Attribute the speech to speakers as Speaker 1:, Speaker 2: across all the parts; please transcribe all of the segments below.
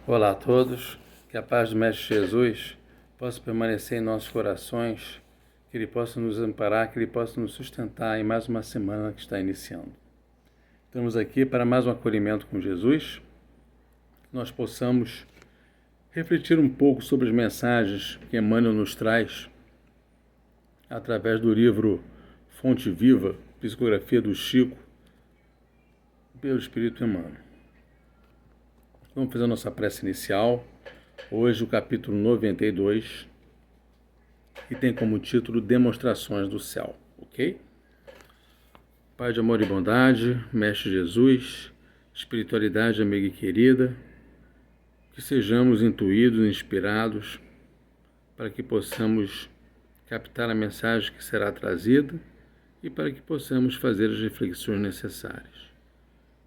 Speaker 1: Olá a todos, que a paz do Mestre Jesus possa permanecer em nossos corações, que Ele possa nos amparar, que Ele possa nos sustentar em mais uma semana que está iniciando. Estamos aqui para mais um acolhimento com Jesus, que nós possamos refletir um pouco sobre as mensagens que Emmanuel nos traz através do livro Fonte Viva, Psicografia do Chico, pelo Espírito Emmanuel. Vamos fazer a nossa prece inicial. Hoje o capítulo 92, que tem como título Demonstrações do Céu, ok? Pai de amor e bondade, Mestre Jesus, espiritualidade amiga e querida, que sejamos intuídos e inspirados para que possamos captar a mensagem que será trazida e para que possamos fazer as reflexões necessárias.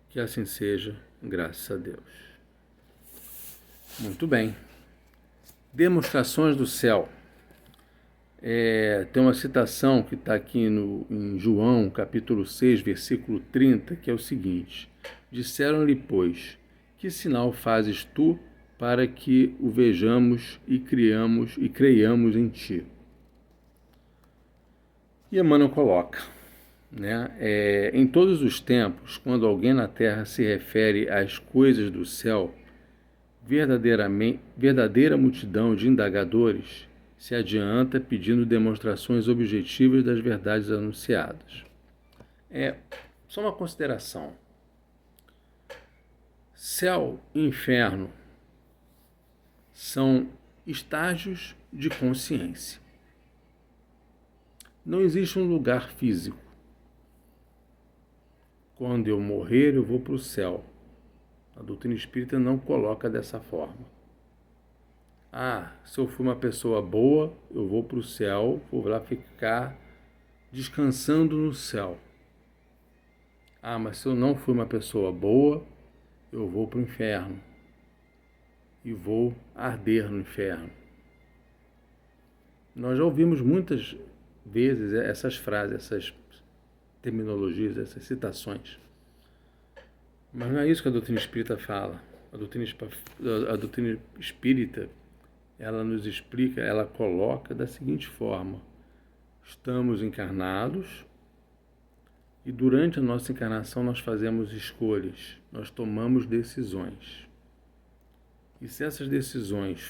Speaker 1: Que assim seja, graças a Deus. Muito bem. Demonstrações do céu. Tem uma citação que está aqui em João, capítulo 6, versículo 30, que é o seguinte: disseram-lhe, pois, que sinal fazes tu para que o vejamos e creiamos em ti? E Emmanuel coloca, em todos os tempos, quando alguém na terra se refere às coisas do céu, verdadeira multidão de indagadores se adianta pedindo demonstrações objetivas das verdades anunciadas. Só uma consideração. Céu e inferno são estágios de consciência. Não existe um lugar físico. Quando eu morrer, eu vou para o céu. A doutrina espírita não coloca dessa forma. Se eu for uma pessoa boa, eu vou para o céu, vou lá ficar descansando no céu. Mas se eu não for uma pessoa boa, eu vou para o inferno e vou arder no inferno. Nós já ouvimos muitas vezes essas frases, essas terminologias, essas citações. Mas não é isso que a doutrina espírita fala. A doutrina espírita, ela nos explica, ela coloca da seguinte forma: estamos encarnados e durante a nossa encarnação nós fazemos escolhas, nós tomamos decisões. E se essas decisões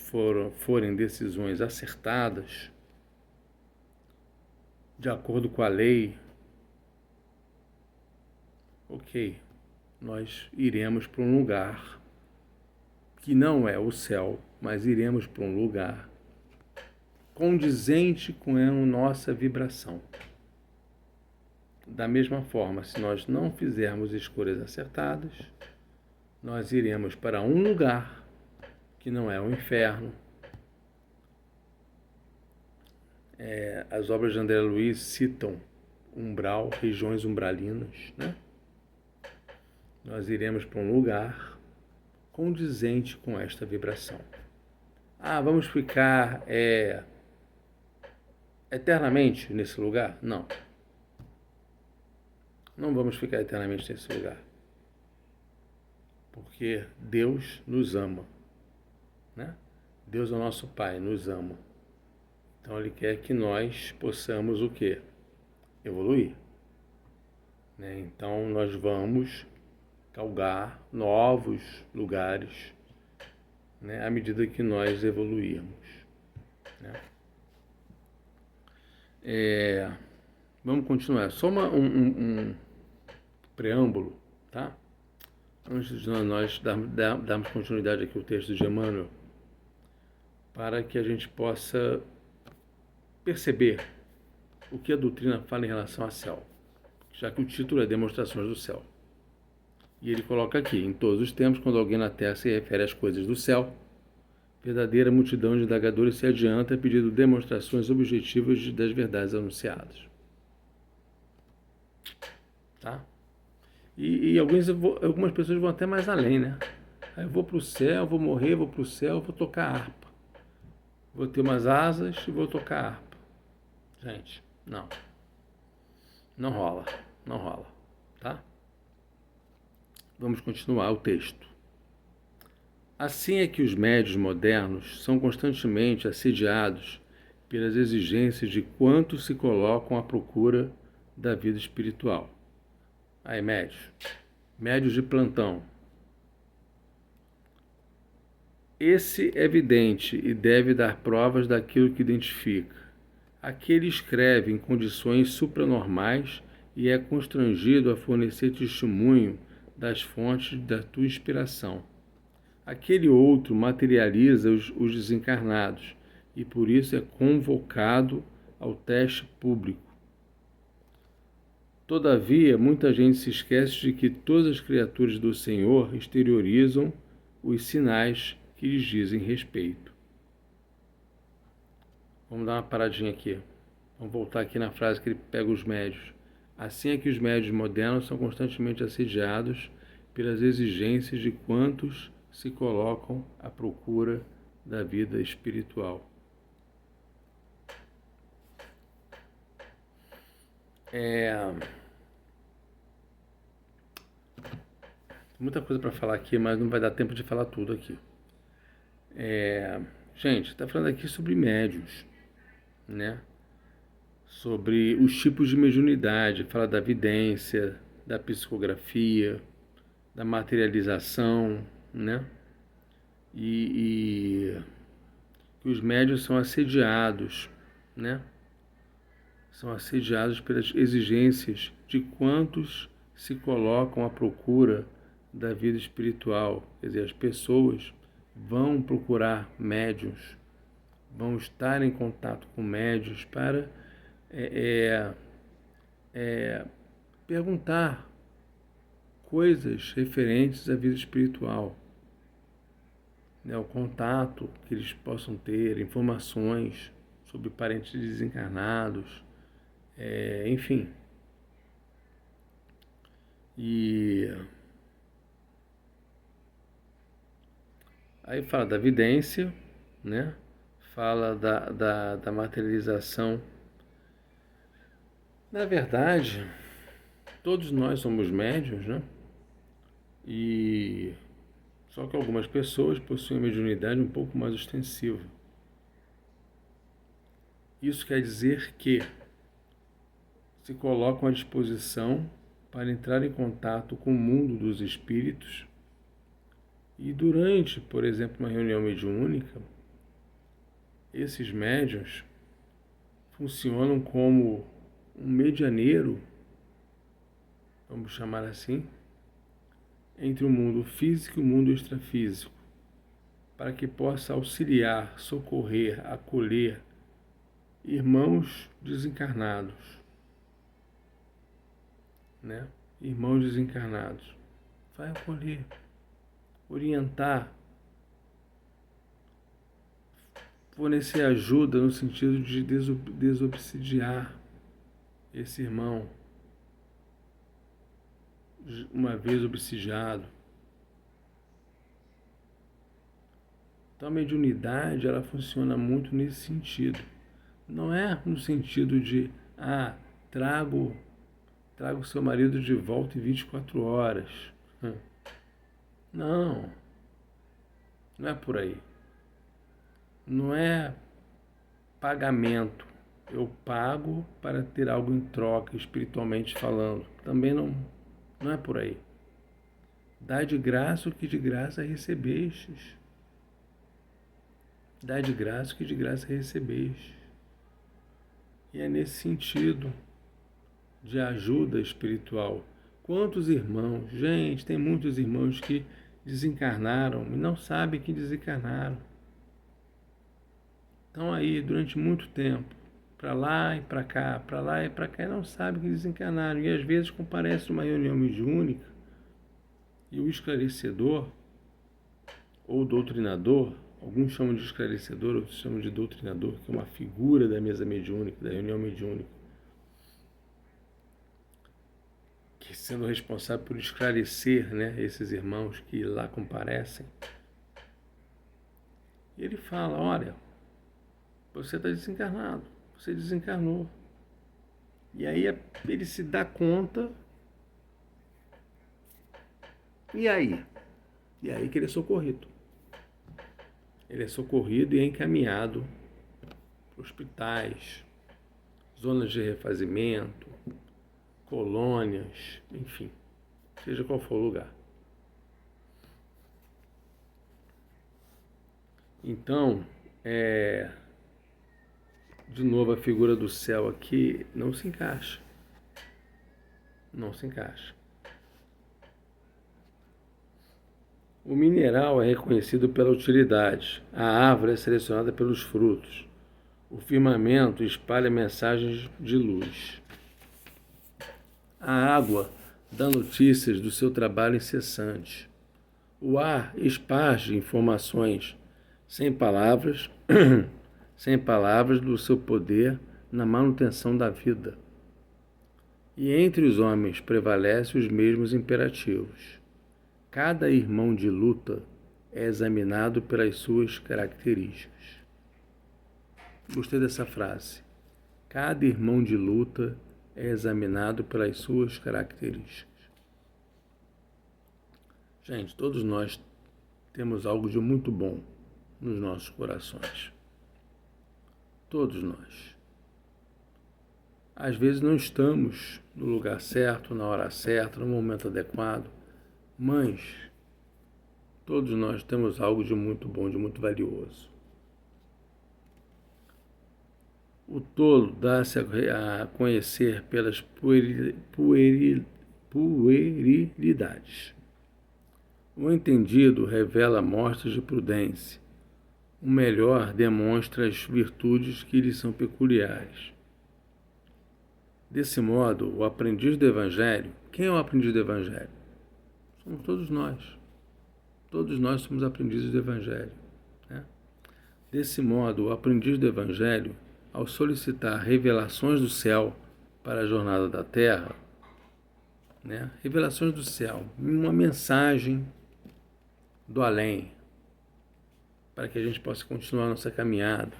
Speaker 1: forem decisões acertadas, de acordo com a lei, ok, nós iremos para um lugar que não é o céu, mas iremos para um lugar condizente com a nossa vibração. Da mesma forma, se nós não fizermos escolhas acertadas, nós iremos para um lugar que não é o inferno. As obras de André Luiz citam umbral, regiões umbralinas, Nós iremos para um lugar condizente com esta vibração. Vamos ficar eternamente nesse lugar? Não. Não vamos ficar eternamente nesse lugar. Porque Deus nos ama. Deus é o nosso Pai, nos ama. Então Ele quer que nós possamos o quê? Evoluir. Então nós vamos galgar novos lugares, à medida que nós evoluirmos. Vamos continuar. Só um preâmbulo, tá? Antes de nós darmos continuidade aqui ao texto de Emmanuel, para que a gente possa perceber o que a doutrina fala em relação ao céu, já que o título é Demonstrações do Céu. E ele coloca aqui: em todos os tempos, quando alguém na terra se refere às coisas do céu, verdadeira multidão de indagadores se adianta pedindo demonstrações objetivas das verdades anunciadas. Tá? E algumas pessoas vão até mais além, Eu vou para o céu, vou morrer, vou para o céu, vou tocar harpa. Vou ter umas asas e vou tocar harpa. Gente, não. Não rola, tá? Vamos continuar o texto. Assim é que os médiuns modernos são constantemente assediados pelas exigências de quantos se colocam à procura da vida espiritual. Aí, médios de plantão. Esse é evidente e deve dar provas daquilo que identifica. Aquele escreve em condições supranormais e é constrangido a fornecer testemunho das fontes da tua inspiração. Aquele outro materializa os desencarnados e por isso é convocado ao teste público. Todavia, muita gente se esquece de que todas as criaturas do Senhor exteriorizam os sinais que lhes dizem respeito. Vamos dar uma paradinha aqui. Vamos voltar aqui na frase que ele pega os médios. Assim é que os médios modernos são constantemente assediados pelas exigências de quantos se colocam à procura da vida espiritual. Muita coisa para falar aqui, mas não vai dar tempo de falar tudo aqui. Gente, está falando aqui sobre médiuns, né? Sobre os tipos de mediunidade, fala da vidência, da psicografia, da materialização, né? E que os médiuns são assediados, né? São assediados pelas exigências de quantos se colocam à procura da vida espiritual. Quer dizer, as pessoas vão procurar médiuns, vão estar em contato com médiuns para perguntar coisas referentes à vida espiritual, né? O contato que eles possam ter, informações sobre parentes desencarnados, enfim. E aí fala da vidência, né? Fala da materialização. Na verdade, todos nós somos médiuns, né? E só que algumas pessoas possuem mediunidade um pouco mais ostensiva. Isso quer dizer que se colocam à disposição para entrar em contato com o mundo dos espíritos e durante, por exemplo, uma reunião mediúnica, esses médiuns funcionam como um medianeiro, vamos chamar assim, entre o mundo físico e o mundo extrafísico, para que possa auxiliar, socorrer, acolher irmãos desencarnados, né? Irmãos desencarnados. Vai acolher, orientar, fornecer ajuda no sentido de desobsidiar esse irmão, uma vez obsidiado. Então a mediunidade, ela funciona muito nesse sentido. Não é no sentido de, trago seu marido de volta em 24 horas. Não é por aí. Não é pagamento. Eu pago para ter algo em troca, espiritualmente falando. Também não é por aí. Dá de graça o que de graça recebestes. Dá de graça o que de graça recebestes. E é nesse sentido de ajuda espiritual. Quantos irmãos, gente, tem muitos irmãos que desencarnaram e não sabem que desencarnaram. Estão aí durante muito tempo, para lá e para cá, e não sabem que desencarnaram. E às vezes comparece numa reunião mediúnica e o esclarecedor ou doutrinador, alguns chamam de esclarecedor, outros chamam de doutrinador, que é uma figura da mesa mediúnica, da reunião mediúnica, que sendo responsável por esclarecer, né, esses irmãos que lá comparecem. E ele fala, olha, você está desencarnado, você desencarnou. E aí ele se dá conta, e aí? E aí que ele é socorrido. ele é socorrido e é encaminhado para hospitais, zonas de refazimento, colônias, enfim, seja qual for o lugar. Então, de novo, a figura do céu aqui não se encaixa. Não se encaixa. O mineral é reconhecido pela utilidade, a árvore é selecionada pelos frutos, o firmamento espalha mensagens de luz. A água dá notícias do seu trabalho incessante. O ar esparge informações sem palavras, sem palavras do seu poder na manutenção da vida. E entre os homens prevalecem os mesmos imperativos. Cada irmão de luta é examinado pelas suas características. Gostei dessa frase. Cada irmão de luta é examinado pelas suas características. Gente, todos nós temos algo de muito bom nos nossos corações. Todos nós. Às vezes não estamos no lugar certo, na hora certa, no momento adequado, mas todos nós temos algo de muito bom, de muito valioso. O tolo dá-se a conhecer pelas puerilidades. O entendido revela mostras de prudência. O melhor demonstra as virtudes que lhe são peculiares. Desse modo, o aprendiz do Evangelho... Quem é o aprendiz do Evangelho? Somos todos nós. Todos nós somos aprendizes do Evangelho. Né? Desse modo, o aprendiz do Evangelho, ao solicitar revelações do céu para a jornada da Terra, né? Revelações do céu, uma mensagem do além, para que a gente possa continuar a nossa caminhada.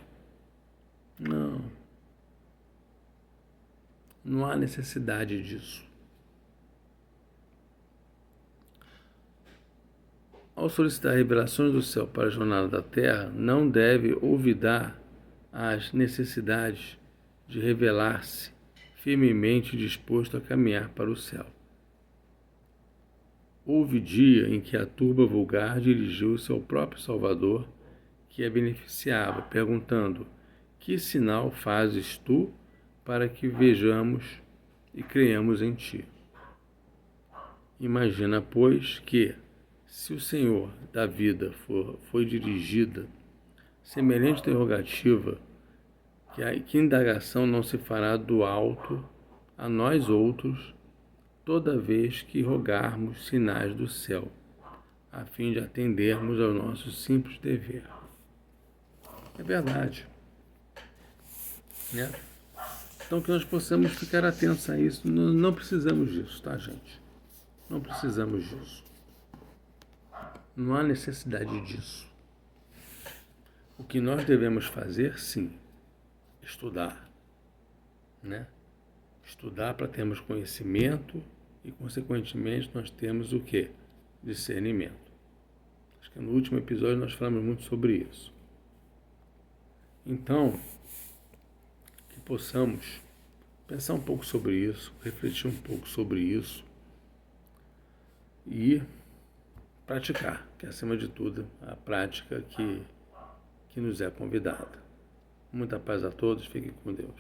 Speaker 1: Não há necessidade disso. Ao solicitar revelações do céu para a jornada da Terra, não deve olvidar as necessidades de revelar-se firmemente disposto a caminhar para o céu. Houve dia em que a turba vulgar dirigiu-se ao próprio Salvador, que a beneficiava, perguntando: que sinal fazes tu para que vejamos e creiamos em ti? Imagina, pois, que, se o Senhor da vida foi dirigida semelhante interrogativa, que indagação não se fará do alto a nós outros, toda vez que rogarmos sinais do céu, a fim de atendermos ao nosso simples dever. É verdade. Né? Então, que nós possamos ficar atentos a isso. Não precisamos disso, tá, gente? Não precisamos disso. Não há necessidade disso. O que nós devemos fazer, sim, estudar, né? Estudar para termos conhecimento e, consequentemente, nós temos o quê? Discernimento. Acho que no último episódio nós falamos muito sobre isso. Então, que possamos pensar um pouco sobre isso, refletir um pouco sobre isso e praticar, que acima de tudo a prática que nos é convidada. Muita paz a todos, fiquem com Deus.